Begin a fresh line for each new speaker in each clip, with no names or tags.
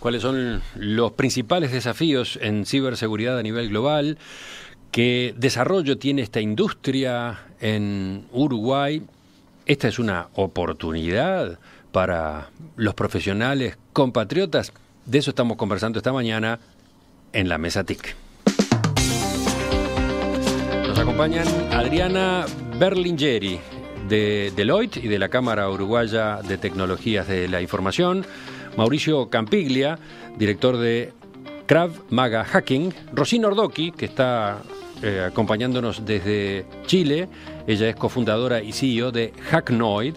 cuáles son los principales desafíos en ciberseguridad a nivel global, qué desarrollo tiene esta industria en Uruguay. Esta es una oportunidad para los profesionales compatriotas. De eso estamos conversando esta mañana en la Mesa TIC. Nos acompañan Adriana Berlingeri de Deloitte y de la Cámara Uruguaya de Tecnologías de la Información, Mauricio Campiglia, director de Krav Maga Hacking, Rosina Ordoqui, que está acompañándonos desde Chile. Ella es cofundadora y CEO de Hacknoid.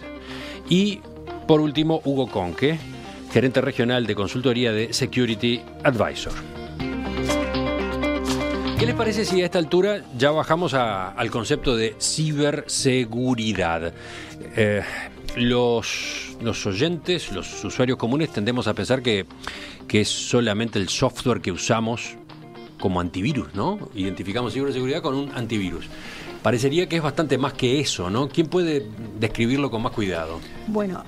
Y por último, Hugo Conque, gerente regional de consultoría de Security Advisor. ¿Qué les parece si a esta altura ya bajamos al concepto de ciberseguridad? Los oyentes, los usuarios comunes, tendemos a pensar que es solamente el software que usamos como antivirus, ¿no? Identificamos ciberseguridad con un antivirus. Parecería que es bastante más que eso, ¿no? ¿Quién puede describirlo con más cuidado?
Bueno,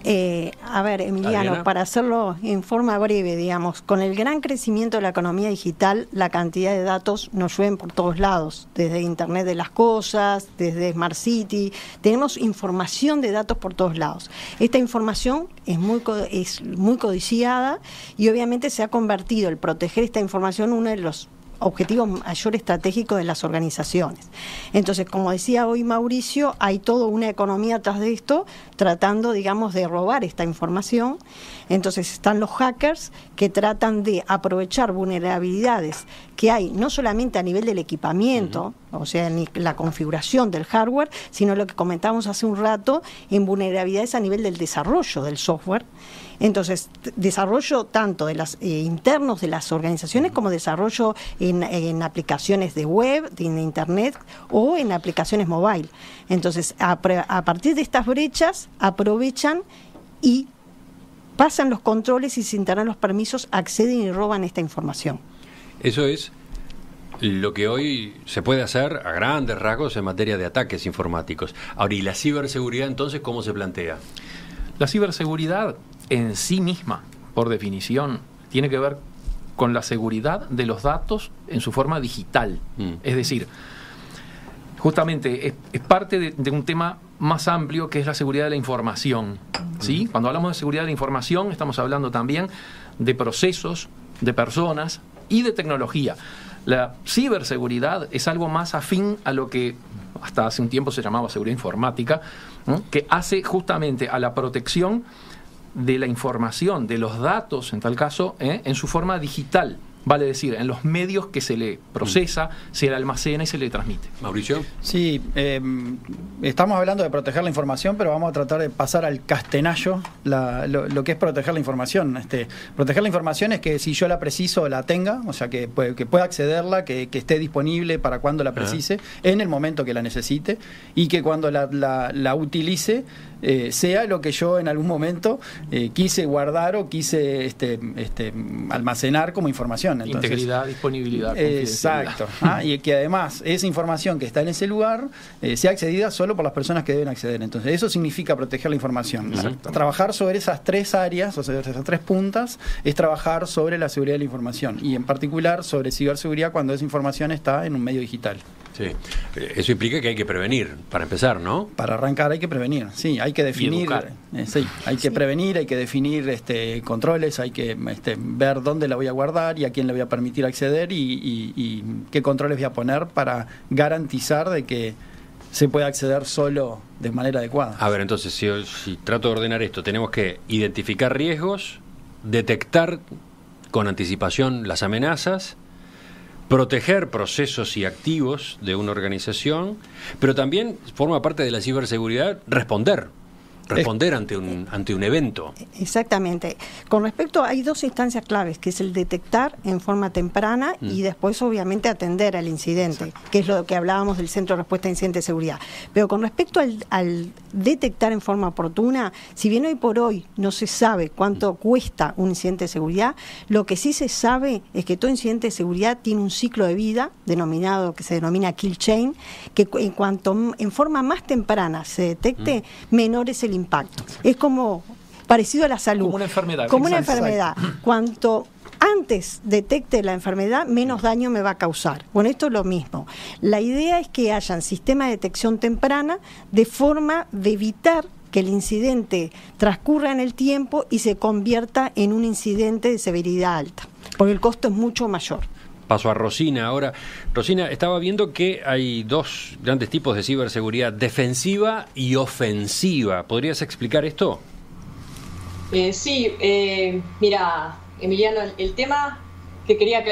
a ver, Emiliano,
Adriana,
para hacerlo en forma breve, digamos, con el gran crecimiento de la economía digital, la cantidad de datos nos llueven por todos lados, desde Internet de las Cosas, desde Smart City, tenemos información de datos por todos lados. Esta información es muy codiciada y obviamente se ha convertido el proteger esta información uno de los objetivo mayor estratégico de las organizaciones. Entonces, como decía hoy Mauricio, hay toda una economía atrás de esto, tratando, digamos, de robar esta información. Entonces están los hackers que tratan de aprovechar vulnerabilidades que hay, no solamente a nivel del equipamiento, o sea, en la configuración del hardware, sino lo que comentábamos hace un rato, en vulnerabilidades a nivel del desarrollo del software. Entonces, desarrollo tanto de las internos de las organizaciones como desarrollo en aplicaciones de web, en internet o en aplicaciones mobile. Entonces, a partir de estas brechas, aprovechan y pasan los controles y sin tener los permisos acceden y roban esta información.
Eso es lo que hoy se puede hacer a grandes rasgos en materia de ataques informáticos. Ahora, ¿y la ciberseguridad entonces cómo se plantea?
La ciberseguridad en sí misma, por definición, tiene que ver con la seguridad de los datos en su forma digital. Es decir, justamente es parte de un tema más amplio que es la seguridad de la información, ¿sí? Cuando hablamos de seguridad de la información estamos hablando también de procesos, de personas y de tecnología. La ciberseguridad es algo más afín a lo que hasta hace un tiempo se llamaba seguridad informática, ¿no? Que hace justamente a la protección de la información, de los datos, en tal caso, en su forma digital. Vale decir, en los medios que se le procesa, se le almacena y se le transmite.
Mauricio.
Sí, estamos hablando de proteger la información, pero vamos a tratar de pasar al castenayo lo que es proteger la información. Proteger la información es que si yo la preciso, la tenga, o sea, que pueda accederla, que esté disponible para cuando la precise, en el momento que la necesite, y que cuando la utilice, sea lo que yo en algún momento quise guardar o quise almacenar como información. Entonces,
integridad, disponibilidad, confidencialidad.
Exacto. Y que además esa información que está en ese lugar sea accedida solo por las personas que deben acceder. Entonces eso significa proteger la información. Trabajar sobre esas tres áreas, o sea, esas tres puntas, es trabajar sobre la seguridad de la información y en particular sobre ciberseguridad cuando esa información está en un medio digital.
Sí, eso implica que hay que prevenir, para empezar, ¿no?
Para arrancar hay que prevenir, sí, hay que definir, hay que prevenir, hay que definir controles, hay que ver dónde la voy a guardar y a quién le voy a permitir acceder y qué controles voy a poner para garantizar de que se pueda acceder solo de manera adecuada.
A ver, entonces, si trato de ordenar esto, tenemos que identificar riesgos, detectar con anticipación las amenazas, proteger procesos y activos de una organización, pero también forma parte de la ciberseguridad responder ante un evento.
Exactamente. Con respecto, hay dos instancias claves, que es el detectar en forma temprana y después obviamente atender al incidente, que es lo que hablábamos del Centro de Respuesta a Incidentes de Seguridad. Pero con respecto al detectar en forma oportuna, si bien hoy por hoy no se sabe cuánto cuesta un incidente de seguridad, lo que sí se sabe es que todo incidente de seguridad tiene un ciclo de vida que se denomina kill chain, que en cuanto en forma más temprana se detecte, menor es el impacto. Es como parecido a la salud.
Como una enfermedad.
Como una enfermedad. Cuanto antes detecte la enfermedad, menos daño me va a causar. Bueno, esto es lo mismo. La idea es que hayan sistemas de detección temprana de forma de evitar que el incidente transcurra en el tiempo y se convierta en un incidente de severidad alta, porque el costo es mucho mayor.
Paso a Rosina ahora. Rosina, estaba viendo que hay dos grandes tipos de ciberseguridad, defensiva y ofensiva. ¿Podrías explicar esto?
Sí, mira, Emiliano, el tema que quería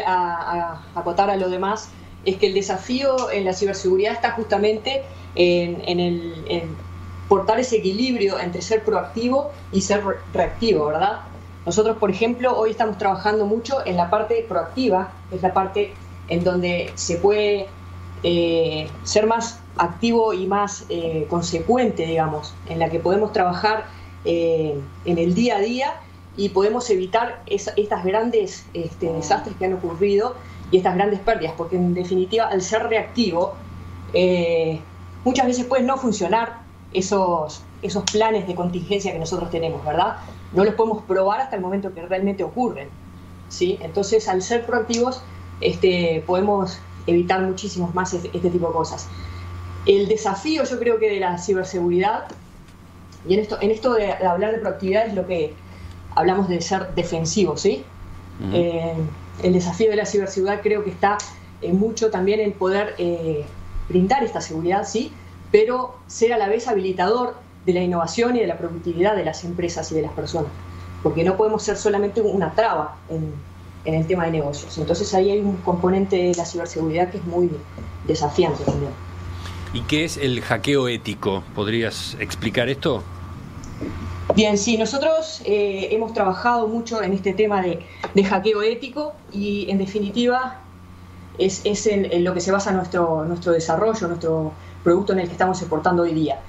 acotar a lo demás es que el desafío en la ciberseguridad está justamente en portar ese equilibrio entre ser proactivo y ser reactivo, ¿verdad? Nosotros, por ejemplo, hoy estamos trabajando mucho en la parte proactiva, que es la parte en donde se puede ser más activo y más consecuente, digamos, en la que podemos trabajar en el día a día y podemos evitar estas grandes desastres que han ocurrido y estas grandes pérdidas, porque en definitiva, al ser reactivo, muchas veces pueden no funcionar esos planes de contingencia que nosotros tenemos, ¿verdad? No los podemos probar hasta el momento que realmente ocurren, ¿sí? Entonces, al ser proactivos, podemos evitar muchísimos más este tipo de cosas. El desafío, yo creo que de la ciberseguridad, y en esto de hablar de proactividad es lo que hablamos de ser defensivo, ¿sí? El desafío de la ciberseguridad creo que está mucho también en poder brindar esta seguridad, ¿sí? Pero ser a la vez habilitador de la innovación y de la productividad de las empresas y de las personas, porque no podemos ser solamente una traba en el tema de negocios. Entonces ahí hay un componente de la ciberseguridad que es muy desafiante también.
¿Y qué es el hackeo ético? ¿Podrías explicar esto?
Bien, sí, nosotros hemos trabajado mucho en este tema de hackeo ético y en definitiva es en lo que se basa nuestro desarrollo, nuestro producto en el que estamos exportando hoy día.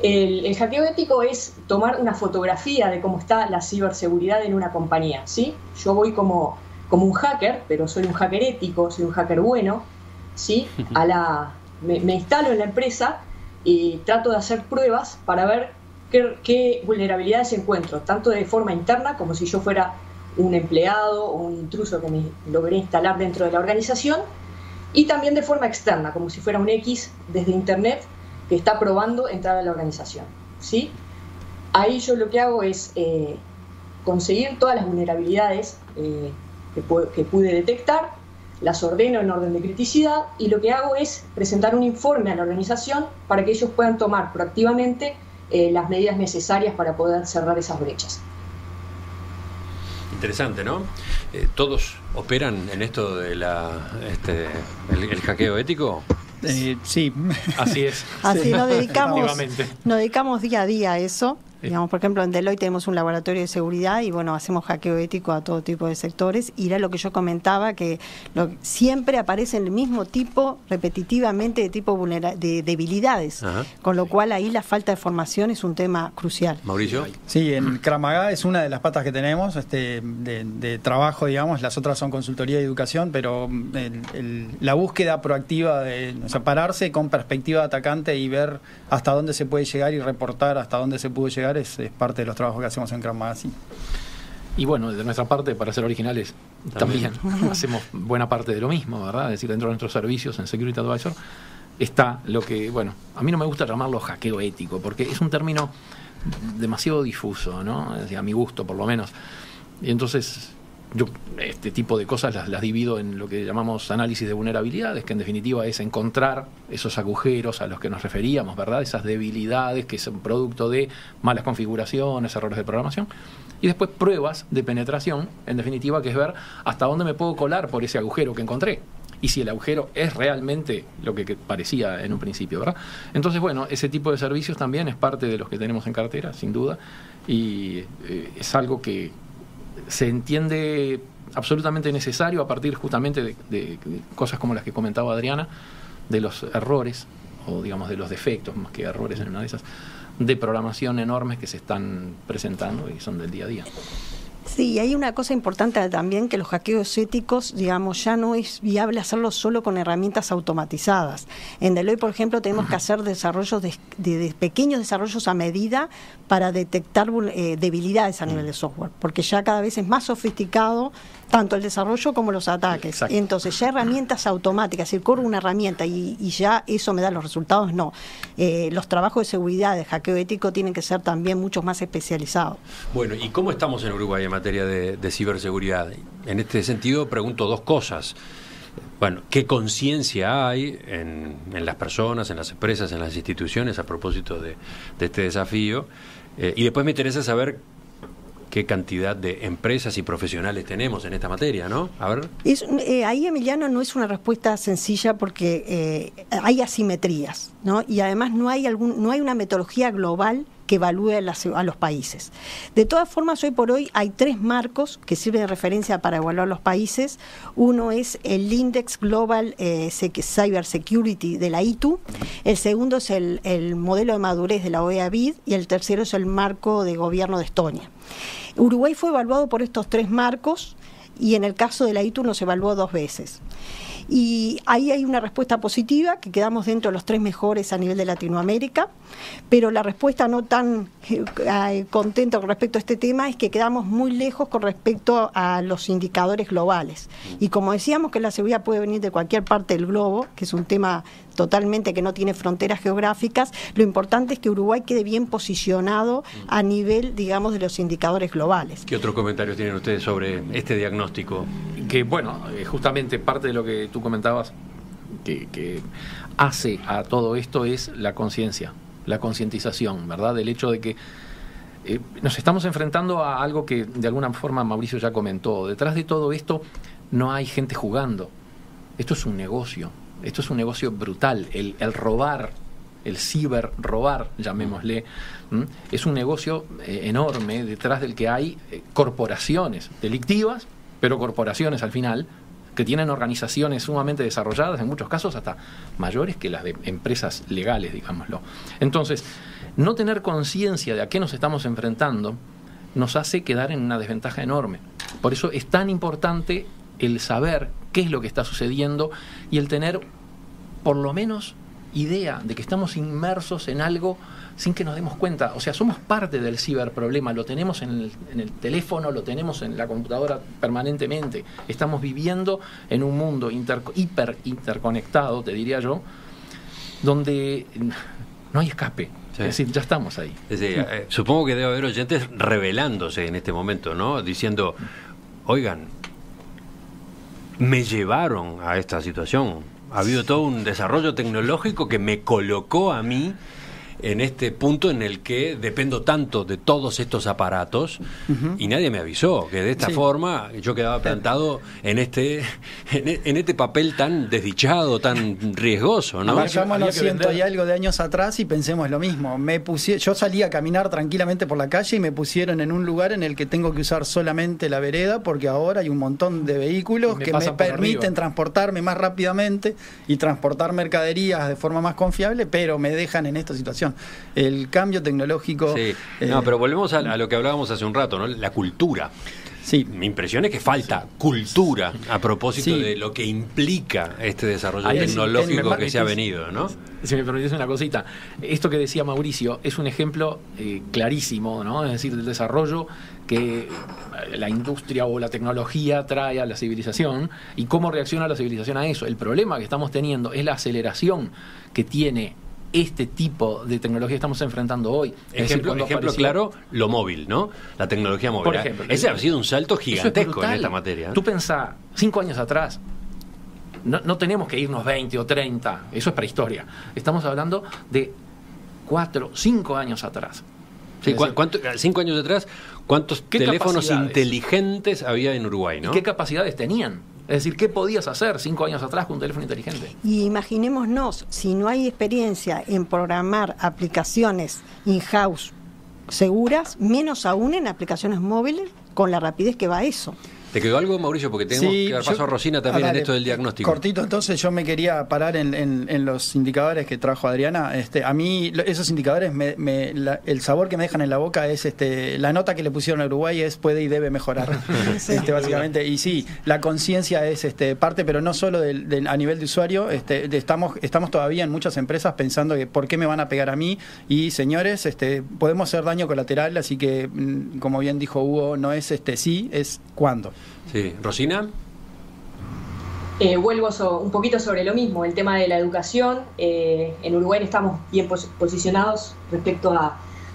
El hackeo ético es tomar una fotografía de cómo está la ciberseguridad en una compañía, ¿sí? Yo voy como un hacker, pero soy un hacker ético, soy un hacker bueno, ¿sí? Me instalo en la empresa y trato de hacer pruebas para ver qué vulnerabilidades encuentro, tanto de forma interna como si yo fuera un empleado o un intruso que me logré instalar dentro de la organización, y también de forma externa, como si fuera un X desde internet que está probando entrar a la organización, ¿sí? Ahí yo lo que hago es conseguir todas las vulnerabilidades que pude detectar, las ordeno en orden de criticidad y lo que hago es presentar un informe a la organización para que ellos puedan tomar proactivamente las medidas necesarias para poder cerrar esas brechas.
Interesante, ¿no? ¿Todos operan en esto de el hackeo ético?
Sí.
Así es.
Así nos
Efectivamente.
dedicamos día a día a eso. Digamos, por ejemplo, en Deloitte tenemos un laboratorio de seguridad y bueno, hacemos hackeo ético a todo tipo de sectores. Y era lo que yo comentaba, que siempre aparece el mismo tipo, repetitivamente, de tipo de debilidades. Ajá. Con lo cual ahí la falta de formación es un tema crucial.
Mauricio.
Sí, en Krav Maga es una de las patas que tenemos de trabajo, digamos. Las otras son consultoría y educación, pero la búsqueda proactiva de pararse con perspectiva de atacante y ver hasta dónde se puede llegar y reportar hasta dónde se pudo llegar es parte de los trabajos que hacemos en Krav Maga. Sí.
Y bueno, de nuestra parte, para ser originales, también hacemos buena parte de lo mismo, ¿verdad? Es decir, dentro de nuestros servicios en Security Advisor está lo que, bueno, a mí no me gusta llamarlo hackeo ético, porque es un término demasiado difuso, ¿no? Es decir, a mi gusto, por lo menos. Y entonces, yo este tipo de cosas las divido en lo que llamamos análisis de vulnerabilidades, que en definitiva es encontrar esos agujeros a los que nos referíamos, ¿verdad? Esas debilidades que son producto de malas configuraciones, errores de programación. Y después pruebas de penetración, en definitiva, que es ver hasta dónde me puedo colar por ese agujero que encontré. Y si el agujero es realmente lo que parecía en un principio, ¿verdad? Entonces, bueno, ese tipo de servicios también es parte de los que tenemos en cartera, sin duda. Y es algo que se entiende absolutamente necesario a partir justamente de cosas como las que comentaba Adriana, de los errores, o digamos de los defectos, más que errores en una de esas, de programación enormes que se están presentando y son del día a día.
Sí, hay una cosa importante también, que los hackeos éticos, digamos, ya no es viable hacerlo solo con herramientas automatizadas. En Deloitte, por ejemplo, tenemos que hacer desarrollos de pequeños desarrollos a medida para detectar debilidades a nivel de software, porque ya cada vez es más sofisticado tanto el desarrollo como los ataques.
Exacto.
Entonces ya herramientas automáticas, si corro una herramienta y ya eso me da los resultados, no. Los trabajos de seguridad, de hackeo ético, tienen que ser también mucho más especializados.
Bueno, ¿y cómo estamos en Uruguay en materia de ciberseguridad? En este sentido pregunto dos cosas. Bueno, ¿qué conciencia hay en las personas, en las empresas, en las instituciones a propósito de este desafío? Y después me interesa saber qué cantidad de empresas y profesionales tenemos en esta materia, ¿no? A ver.
Ahí, Emiliano, no es una respuesta sencilla porque hay asimetrías, ¿no? Y además no hay una metodología global que evalúe a los países. De todas formas, hoy por hoy hay 3 marcos que sirven de referencia para evaluar los países. Uno es el Index Global Cyber Security de la ITU, el segundo es el modelo de madurez de la OEA-BID y el tercero es el marco de gobierno de Estonia. Uruguay fue evaluado por estos 3 marcos y en el caso de la ITU nos evaluó 2 veces. Y ahí hay una respuesta positiva, que quedamos dentro de los 3 mejores a nivel de Latinoamérica, pero la respuesta no tan contenta con respecto a este tema es que quedamos muy lejos con respecto a los indicadores globales. Y como decíamos que la seguridad puede venir de cualquier parte del globo, que es un tema totalmente que no tiene fronteras geográficas, lo importante es que Uruguay quede bien posicionado a nivel, digamos, de los indicadores globales.
¿Qué otros comentarios tienen ustedes sobre este diagnóstico?
Que bueno, justamente parte de lo que tú comentabas que hace a todo esto es la conciencia, la concientización, ¿verdad? Del hecho de que nos estamos enfrentando a algo que de alguna forma Mauricio ya comentó. Detrás de todo esto no hay gente jugando. Esto es un negocio. Esto es un negocio brutal. El robar, el ciber robar, llamémosle, es un negocio enorme detrás del que hay corporaciones delictivas, pero corporaciones al final que tienen organizaciones sumamente desarrolladas, en muchos casos hasta mayores que las de empresas legales, digámoslo. Entonces, no tener conciencia de a qué nos estamos enfrentando nos hace quedar en una desventaja enorme. Por eso es tan importante el saber qué es lo que está sucediendo y el tener por lo menos idea de que estamos inmersos en algo sin que nos demos cuenta. O sea, somos parte del ciberproblema, lo tenemos en el teléfono, lo tenemos en la computadora permanentemente. Estamos viviendo en un mundo hiper interconectado, te diría yo, donde no hay escape. Sí. Es decir, ya estamos ahí.
Es decir, supongo que debe haber oyentes rebelándose en este momento, ¿no? Diciendo, oigan, me llevaron a esta situación. Ha habido todo un desarrollo tecnológico que me colocó a mí en este punto en el que dependo tanto de todos estos aparatos y nadie me avisó que de esta forma yo quedaba plantado en este papel tan desdichado, tan riesgoso, ¿no?
Marcámonos 100 y algo de años atrás y pensemos lo mismo. Yo salí a caminar tranquilamente por la calle y me pusieron en un lugar en el que tengo que usar solamente la vereda porque ahora hay un montón de vehículos que me permiten transportarme más rápidamente y transportar mercaderías de forma más confiable, pero me dejan en esta situación. El cambio tecnológico...
Sí. No, pero volvemos a lo que hablábamos hace un rato, ¿no? La cultura.
Sí.
Mi impresión es que falta cultura a propósito de lo que implica este desarrollo tecnológico que se ha venido, ¿no?
Si me permites una cosita, esto que decía Mauricio es un ejemplo clarísimo, ¿no? Es decir, del desarrollo que la industria o la tecnología trae a la civilización y cómo reacciona la civilización a eso. El problema que estamos teniendo es la aceleración que tiene este tipo de tecnología que estamos enfrentando hoy.
Ejemplo claro, lo móvil, ¿no? La tecnología móvil.
Por ejemplo,
ese ha sido un salto gigantesco en esta materia.
Tú pensás, 5 años atrás, no tenemos que irnos 20 o 30, eso es prehistoria. Estamos hablando de 4, 5 años atrás.
Sí, 5 años atrás, ¿cuántos teléfonos inteligentes había en Uruguay, no?
¿Y qué capacidades tenían? Es decir, ¿qué podías hacer 5 años atrás con un teléfono inteligente?
Y imaginémonos, si no hay experiencia en programar aplicaciones in-house seguras, menos aún en aplicaciones móviles, con la rapidez que va eso.
¿Te quedó algo, Mauricio? Porque tenemos que dar paso a Rosina también en esto del diagnóstico.
Cortito, entonces yo me quería parar en los indicadores que trajo Adriana. A mí esos indicadores, el sabor que me dejan en la boca es la nota que le pusieron a Uruguay es puede y debe mejorar. Básicamente. Y sí, la conciencia es parte, pero no solo a nivel de usuario. Estamos todavía en muchas empresas pensando que ¿por qué me van a pegar a mí? Y señores, podemos hacer daño colateral, así que, como bien dijo Hugo, no es sí, es cuándo.
Sí. ¿Rosina?
Vuelvo un poquito sobre lo mismo, el tema de la educación. En Uruguay estamos bien posicionados respecto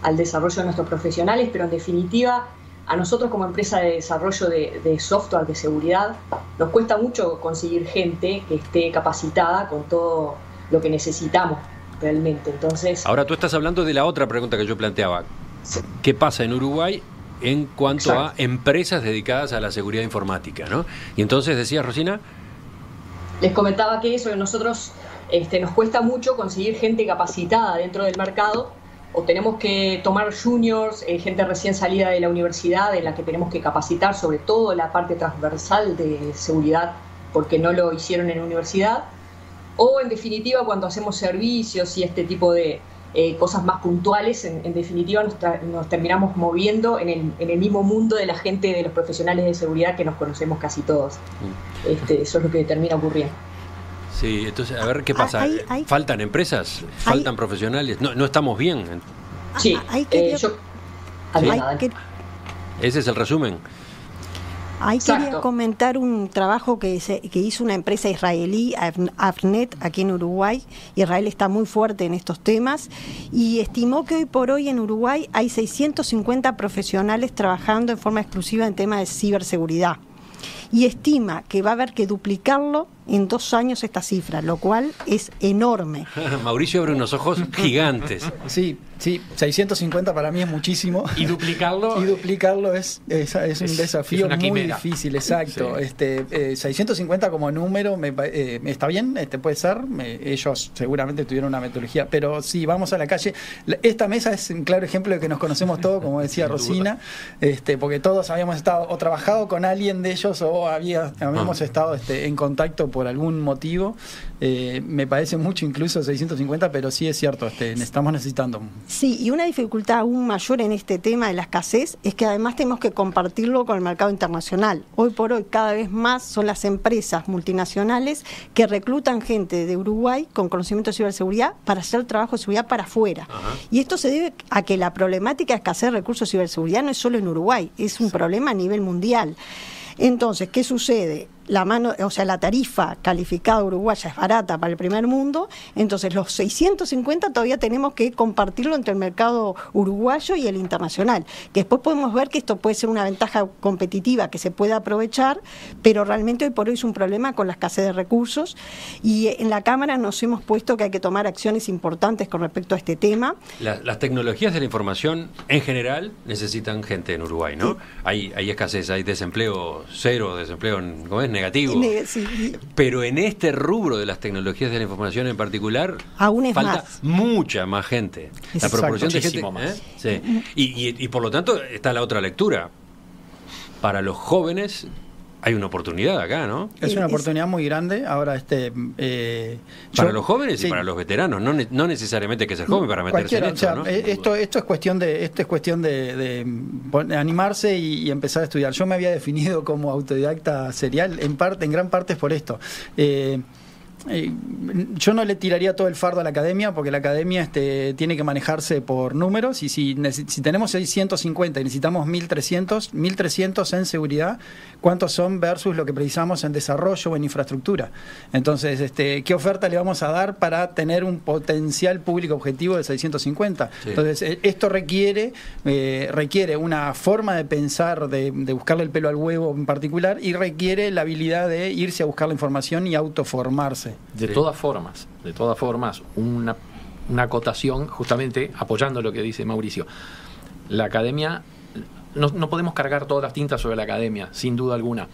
al desarrollo de nuestros profesionales, pero en definitiva, a nosotros como empresa de desarrollo de software de seguridad, nos cuesta mucho conseguir gente que esté capacitada con todo lo que necesitamos realmente. Entonces,
ahora tú estás hablando de la otra pregunta que yo planteaba.
Sí.
¿Qué pasa en Uruguay en cuanto a empresas dedicadas a la seguridad informática, ¿no? Y entonces decía Rosina.
Les comentaba que eso, que nosotros nos cuesta mucho conseguir gente capacitada dentro del mercado, o tenemos que tomar juniors, gente recién salida de la universidad, en la que tenemos que capacitar sobre todo la parte transversal de seguridad, porque no lo hicieron en la universidad, o en definitiva cuando hacemos servicios y este tipo de cosas más puntuales, en definitiva nos terminamos moviendo en el mismo mundo de la gente, de los profesionales de seguridad que nos conocemos casi todos. Eso es lo que termina ocurriendo.
Sí, entonces, a ver qué pasa. ¿Faltan empresas? ¿Faltan profesionales? No estamos bien.
Sí,
ese es el resumen.
Ahí quería comentar un trabajo que hizo una empresa israelí, Avnet, aquí en Uruguay. Israel está muy fuerte en estos temas y estimó que hoy por hoy en Uruguay hay 650 profesionales trabajando en forma exclusiva en temas de ciberseguridad. Y estima que va a haber que duplicarlo en 2 años esta cifra, lo cual es enorme.
Mauricio abre unos ojos gigantes.
Sí, 650 para mí es muchísimo.
Y duplicarlo.
Es un desafío muy difícil, exacto. Sí. 650 como número está bien, puede ser. Ellos seguramente tuvieron una metodología, pero sí, vamos a la calle. Esta mesa es un claro ejemplo de que nos conocemos todos, como decía Rosina, porque todos habíamos estado o trabajado con alguien de ellos o habíamos estado en contacto por algún motivo. Me parece mucho incluso 650, pero sí es cierto, estamos necesitando.
Sí, y una dificultad aún mayor en este tema de la escasez es que además tenemos que compartirlo con el mercado internacional. Hoy por hoy cada vez más son las empresas multinacionales que reclutan gente de Uruguay con conocimiento de ciberseguridad para hacer trabajo de seguridad para afuera. Ajá. Y esto se debe a que la problemática de escasez de recursos de ciberseguridad no es solo en Uruguay, es un problema a nivel mundial. Entonces, ¿qué sucede? La tarifa calificada uruguaya es barata para el primer mundo, entonces los 650 todavía tenemos que compartirlo entre el mercado uruguayo y el internacional, que después podemos ver que esto puede ser una ventaja competitiva que se puede aprovechar, pero realmente hoy por hoy es un problema con la escasez de recursos y en la Cámara nos hemos puesto que hay que tomar acciones importantes con respecto a este tema.
Las tecnologías de la información en general necesitan gente en Uruguay, ¿no? Sí. Hay escasez, hay desempleo cero, desempleo, ¿cómo es? Negativo.
Sí.
Pero en este rubro de las tecnologías de la información en particular,
aún es
falta
más.
Mucha más gente. La proporción de gente más. Sí. Y por lo tanto está la otra lectura. Para los jóvenes hay una oportunidad acá, ¿no?
Es una oportunidad muy grande. Ahora,
para los jóvenes y para los veteranos, no necesariamente hay que ser joven para meterse en esto, ¿no?
Esto es cuestión de animarse y empezar a estudiar. Yo me había definido como autodidacta serial, en gran parte es por esto. Yo no le tiraría todo el fardo a la academia, porque la academia tiene que manejarse por números, y si tenemos 650 y necesitamos 1300 en seguridad, ¿cuántos son versus lo que precisamos en desarrollo o en infraestructura? Entonces, ¿qué oferta le vamos a dar para tener un potencial público objetivo de 650? Sí. Entonces, esto requiere una forma de pensar, de buscarle el pelo al huevo en particular, y requiere la habilidad de irse a buscar la información y autoformarse.
De todas formas, una acotación, justamente apoyando lo que dice Mauricio. La academia, no podemos cargar todas las tintas sobre la academia, sin duda alguna.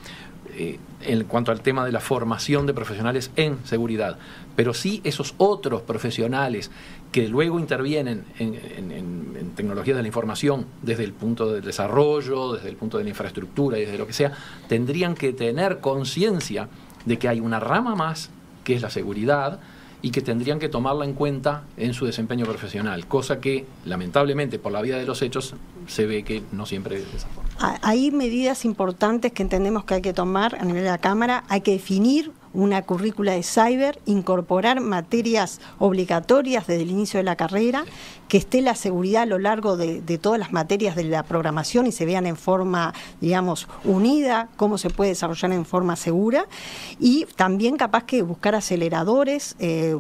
en cuanto al tema de la formación de profesionales en seguridad, pero sí esos otros profesionales que luego intervienen en tecnologías de la información desde el punto del desarrollo, desde el punto de la infraestructura y desde lo que sea, tendrían que tener conciencia de que hay una rama más que es la seguridad y que tendrían que tomarla en cuenta en su desempeño profesional, cosa que lamentablemente por la vía de los hechos se ve que no siempre es de esa forma.
Hay medidas importantes que entendemos que hay que tomar a nivel de la Cámara. Hay que definir una currícula de cyber, incorporar materias obligatorias desde el inicio de la carrera, que esté la seguridad a lo largo de todas las materias de la programación y se vean en forma, digamos, unida, cómo se puede desarrollar en forma segura, y también capaz que buscar aceleradores,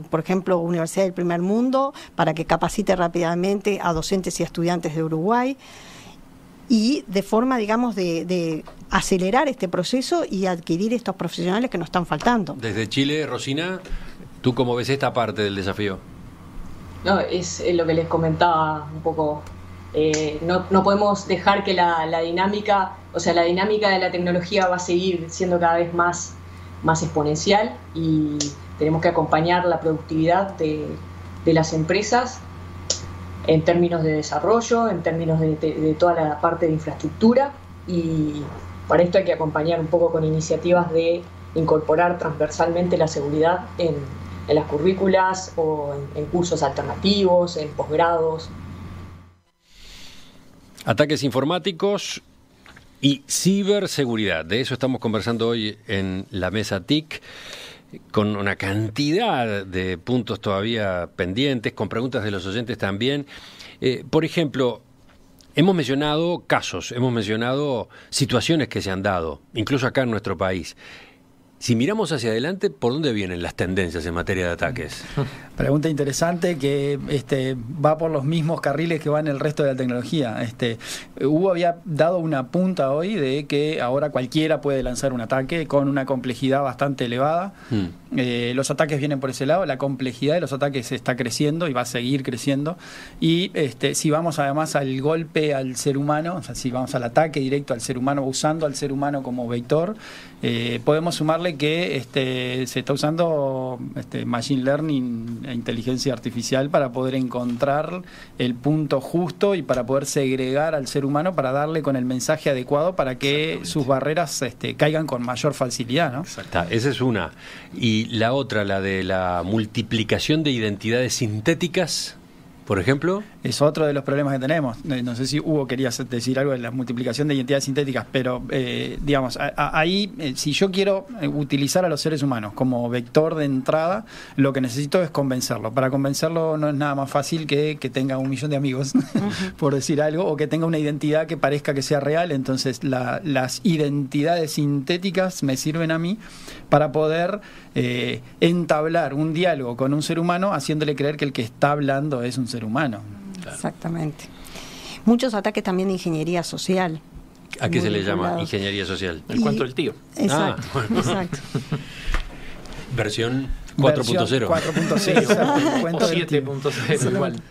por ejemplo, Universidad del Primer Mundo, para que capacite rápidamente a docentes y estudiantes de Uruguay, y de forma, digamos, de acelerar este proceso y adquirir estos profesionales que nos están faltando.
Desde Chile, Rosina, ¿tú cómo ves esta parte del desafío?
No, es lo que les comentaba un poco. No podemos dejar que la dinámica, o sea, la dinámica de la tecnología va a seguir siendo cada vez más exponencial y tenemos que acompañar la productividad de las empresas en términos de desarrollo, en términos de toda la parte de infraestructura, y para esto hay que acompañar un poco con iniciativas de incorporar transversalmente la seguridad en las currículas o en cursos alternativos, en posgrados.
Ataques informáticos y ciberseguridad. De eso estamos conversando hoy en la mesa TIC, con una cantidad de puntos todavía pendientes, con preguntas de los oyentes también. Por ejemplo, hemos mencionado casos, hemos mencionado situaciones que se han dado, incluso acá en nuestro país. Si miramos hacia adelante, ¿por dónde vienen las tendencias en materia de ataques?
Pregunta interesante que va por los mismos carriles que va en el resto de la tecnología. Hugo había dado una punta hoy de que ahora cualquiera puede lanzar un ataque con una complejidad bastante elevada. Los ataques vienen por ese lado, la complejidad de los ataques está creciendo y va a seguir creciendo. Y si vamos además al golpe al ser humano, o sea, si vamos al ataque directo al ser humano, usando al ser humano como vector, podemos sumarle que se está usando machine learning e inteligencia artificial para poder encontrar el punto justo y para poder segregar al ser humano para darle con el mensaje adecuado para que sus barreras caigan con mayor facilidad, ¿no?
Exacto. Esa es una. Y la otra, la de la multiplicación de identidades sintéticas, por ejemplo.
Es otro de los problemas que tenemos. No sé si Hugo quería decir algo de la multiplicación de identidades sintéticas, pero digamos, ahí si yo quiero utilizar a los seres humanos como vector de entrada, lo que necesito es convencerlo. Para convencerlo no es nada más fácil que tenga 1 millón de amigos, por decir algo, o que tenga una identidad que parezca que sea real. Entonces las identidades sintéticas me sirven a mí para poder entablar un diálogo con un ser humano haciéndole creer que el que está hablando es un ser humano.
Claro. Exactamente. Muchos ataques también de ingeniería social.
¿A qué se le llama ingeniería social?
El cuento del tío.
Exacto,
bueno.
Exacto.
Versión 4.0.
4.0, el cuento del tío.
7.0 igual.